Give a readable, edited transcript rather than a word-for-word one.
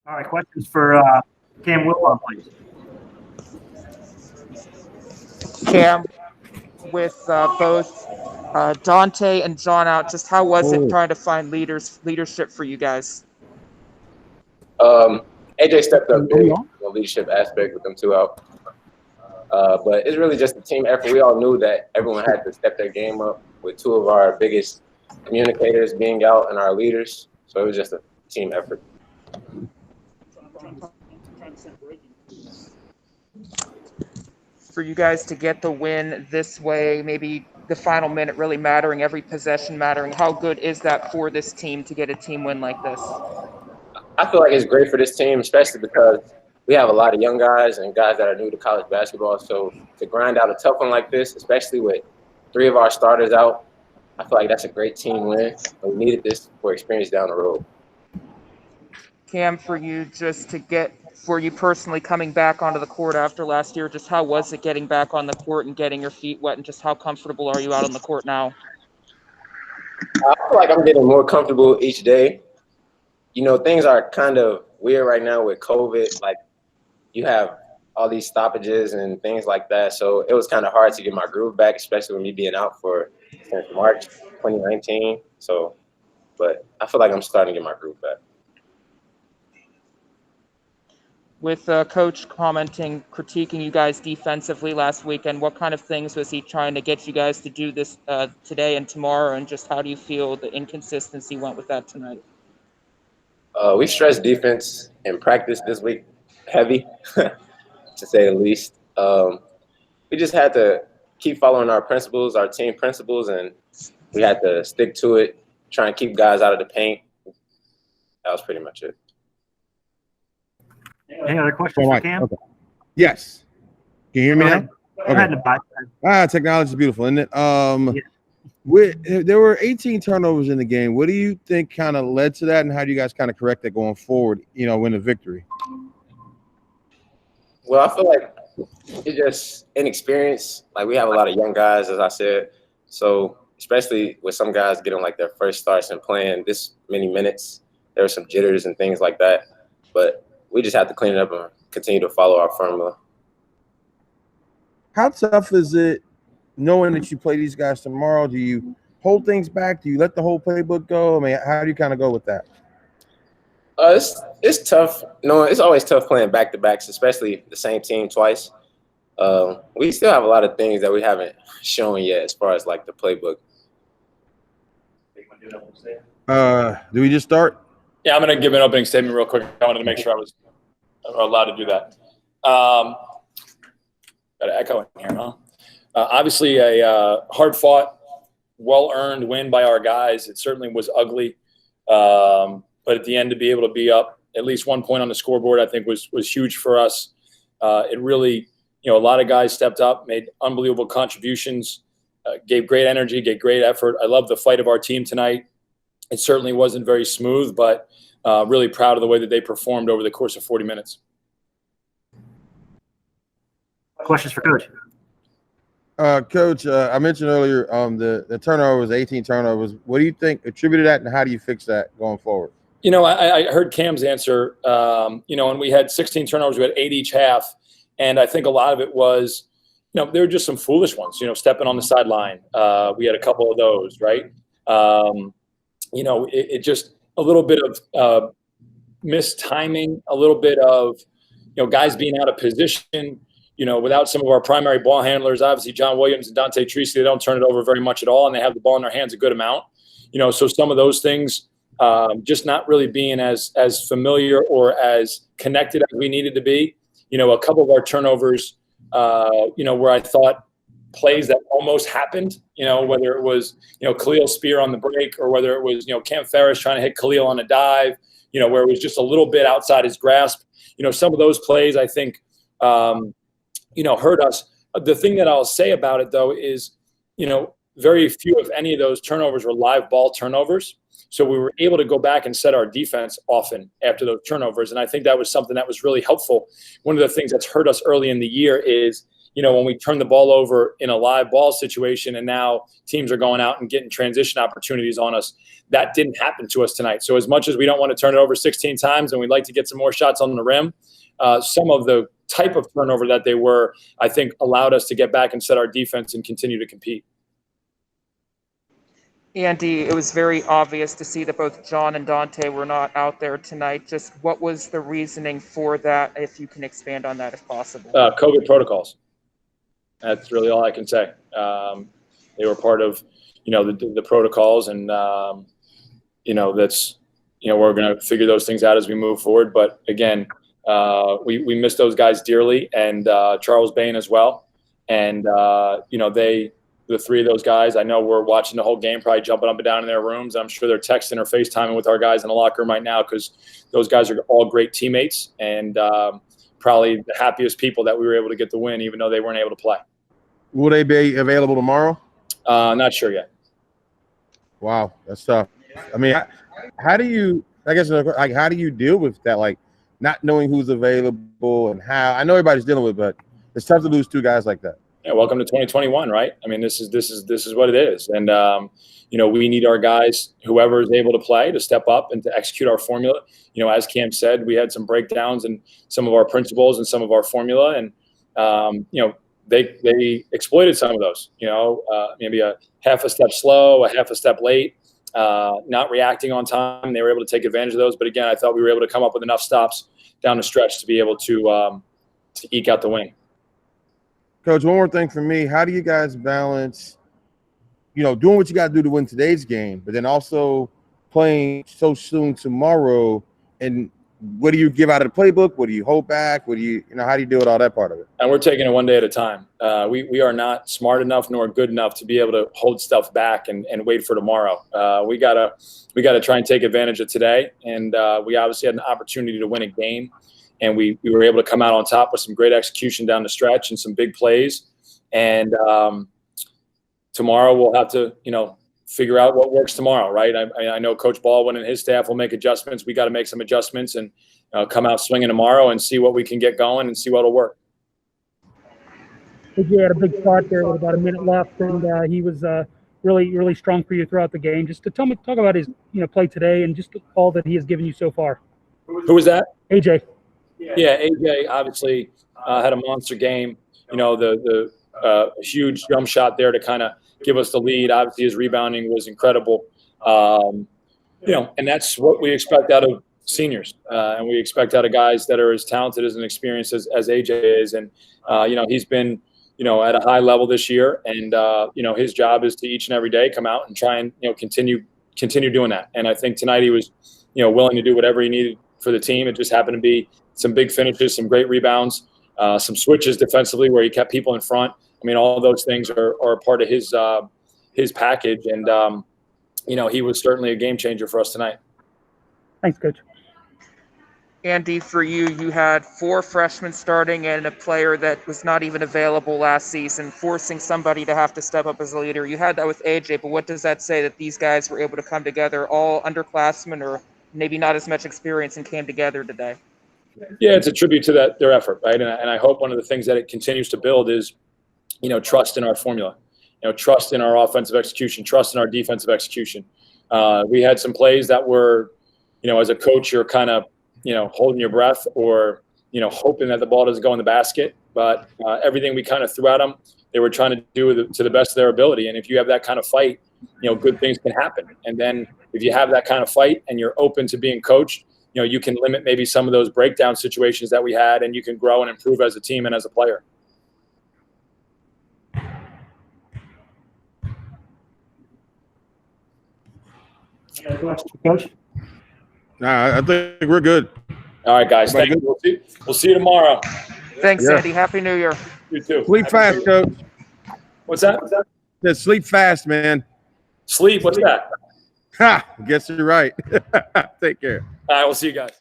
All right, questions for Cam Wilbon, please. Cam, with both Dante and John out, just how was it trying to find leadership for you guys? AJ stepped up big in the leadership aspect with them two out. But it's really just a team effort. We all knew that everyone had to step their game up with two of our biggest communicators being out and our leaders. So it was just a team effort. For you guys to get the win this way, maybe the final minute really mattering, every possession mattering, how good is that for this team to get a team win like this? I feel like it's great for this team, especially because we have a lot of young guys and guys that are new to college basketball. So to grind out a tough one like this, especially with 3 of our starters out, I feel like that's a great team win. And we needed this for experience down the road. Cam, for you personally coming back onto the court after last year, just how was it getting back on the court and getting your feet wet, and just how comfortable are you out on the court now? I feel like I'm getting more comfortable each day. You know, things are kind of weird right now with COVID. Like, you have all these stoppages and things like that. So it was kind of hard to get my groove back, especially with me being out since March 2019. So, but I feel like I'm starting to get my groove back. With Coach critiquing you guys defensively last weekend, what kind of things was he trying to get you guys to do this today and tomorrow, and just how do you feel the inconsistency went with that tonight? We stressed defense in practice this week heavy, to say the least. We just had to keep following our principles, our team principles, and we had to stick to it, try and keep guys out of the paint. That was pretty much it. Any other questions for Cam? Okay. Yes. Can you hear me now? Okay. Technology is beautiful, isn't it? There were 18 turnovers in the game. What do you think kind of led to that, and how do you guys kind of correct that going forward, win a victory? Well, I feel like it's just inexperience. Like, we have a lot of young guys, as I said. So especially with some guys getting like their first starts and playing this many minutes, there were some jitters and things like that. But we just have to clean it up and continue to follow our formula. How tough is it knowing that you play these guys tomorrow? Do you hold things back? Do you let the whole playbook go? I mean, how do you kind of go with that? It's tough. No, it's always tough playing back-to-backs, especially the same team twice. We still have a lot of things that we haven't shown yet as far as like the playbook. Do we just start? Yeah, I'm going to give an opening statement real quick. I wanted to make sure I was allowed to do that. Got an echo in here, huh? Obviously, a hard-fought, well-earned win by our guys. It certainly was ugly. But at the end, to be able to be up at least 1 point on the scoreboard, I think was huge for us. It really, a lot of guys stepped up, made unbelievable contributions, gave great energy, gave great effort. I love the fight of our team tonight. It certainly wasn't very smooth, but really proud of the way that they performed over the course of 40 minutes. Questions for Coach? Coach, I mentioned earlier the turnovers, 18 turnovers. What do you think attributed that, and how do you fix that going forward? I heard Cam's answer. And we had 16 turnovers. We had 8 each half. And I think a lot of it was, there were just some foolish ones, stepping on the sideline. We had a couple of those, right? It just a little bit of missed timing, a little bit of, guys being out of position, without some of our primary ball handlers. Obviously, John Williams and Dante Treese, they don't turn it over very much at all, and they have the ball in their hands a good amount. So some of those things just not really being as familiar or as connected as we needed to be. A couple of our turnovers, where I thought plays that almost happened, whether it was, Khalil Spear on the break, or whether it was, Cam Ferris trying to hit Khalil on a dive, where it was just a little bit outside his grasp. Some of those plays, I think, hurt us. The thing that I'll say about it, though, is, very few, if any, of those turnovers were live ball turnovers. So we were able to go back and set our defense often after those turnovers. And I think that was something that was really helpful. One of the things that's hurt us early in the year is, when we turn the ball over in a live ball situation and now teams are going out and getting transition opportunities on us, that didn't happen to us tonight. So as much as we don't want to turn it over 16 times and we'd like to get some more shots on the rim, some of the type of turnover that they were, I think, allowed us to get back and set our defense and continue to compete. Andy, it was very obvious to see that both John and Dante were not out there tonight. Just what was the reasoning for that, if you can expand on that if possible? COVID protocols. That's really all I can say. They were part of, the protocols, and, that's, we're going to figure those things out as we move forward. But again, we miss those guys dearly, and Charles Bain as well. And, the three of those guys, I know we're watching the whole game, probably jumping up and down in their rooms. I'm sure they're texting or FaceTiming with our guys in the locker room right now, because those guys are all great teammates and probably the happiest people that we were able to get the win, even though they weren't able to play. Will they be available tomorrow? Not sure yet. Wow, that's tough. I mean, how do you deal with that, like not knowing who's available and how? I know everybody's dealing with it, but it's tough to lose two guys like that. Yeah, welcome to 2021, right? I mean, this is what it is, and we need our guys, whoever is able to play, to step up and to execute our formula. As Cam said, we had some breakdowns in some of our principles and some of our formula, and they exploited some of those. Maybe a half a step slow, a half a step late, not reacting on time. They were able to take advantage of those, but again, I thought we were able to come up with enough stops down the stretch to be able to eke out the win. Coach, one more thing for me. How do you guys balance, doing what you got to do to win today's game, but then also playing so soon tomorrow? And what do you give out of the playbook? What do you hold back? What do you, how do you deal with all that part of it? And we're taking it one day at a time. We are not smart enough nor good enough to be able to hold stuff back and wait for tomorrow. We gotta try and take advantage of today. And we obviously had an opportunity to win a game. And we were able to come out on top with some great execution down the stretch and some big plays. And tomorrow we'll have to, figure out what works tomorrow, right? I know Coach Baldwin and his staff will make adjustments. We got to make some adjustments and come out swinging tomorrow and see what we can get going and see what'll work. You had a big spot there with about a minute left, and he was really, really strong for you throughout the game. Just to talk about his, play today and just all that he has given you so far. Who was that? AJ. Yeah, AJ obviously had a monster game. The huge jump shot there to kind of give us the lead. Obviously, his rebounding was incredible. And that's what we expect out of seniors. And we expect out of guys that are as talented as and experienced as AJ is. And, he's been, at a high level this year. And, his job is to each and every day come out and try and, continue doing that. And I think tonight he was, willing to do whatever he needed for the team. It just happened to be some big finishes, some great rebounds, some switches defensively where he kept people in front. I mean, all those things are part of his package. And, he was certainly a game changer for us tonight. Thanks, Coach. Andy, for you, you had 4 freshmen starting and a player that was not even available last season, forcing somebody to have to step up as a leader. You had that with AJ, but what does that say that these guys were able to come together, all underclassmen or maybe not as much experience, and came together today? Yeah, it's a tribute to their effort, right? And I hope one of the things that it continues to build is, trust in our formula, trust in our offensive execution, trust in our defensive execution. We had some plays that were, as a coach, you're kind of, holding your breath or, hoping that the ball doesn't go in the basket. But everything we kind of threw at them, they were trying to do to the best of their ability. And if you have that kind of fight, good things can happen. And then if you have that kind of fight and you're open to being coached, you can limit maybe some of those breakdown situations that we had, and you can grow and improve as a team and as a player. Any questions for Coach? Nah, I think we're good. All right, guys. Thank you. We'll see you tomorrow. Thanks, Yeah. Andy. Happy New Year. You too. Sleep fast, Coach. What's that? Just sleep fast, man. Sleep. What's that? Ha! Guess you're right. Take care. All right. We'll see you guys.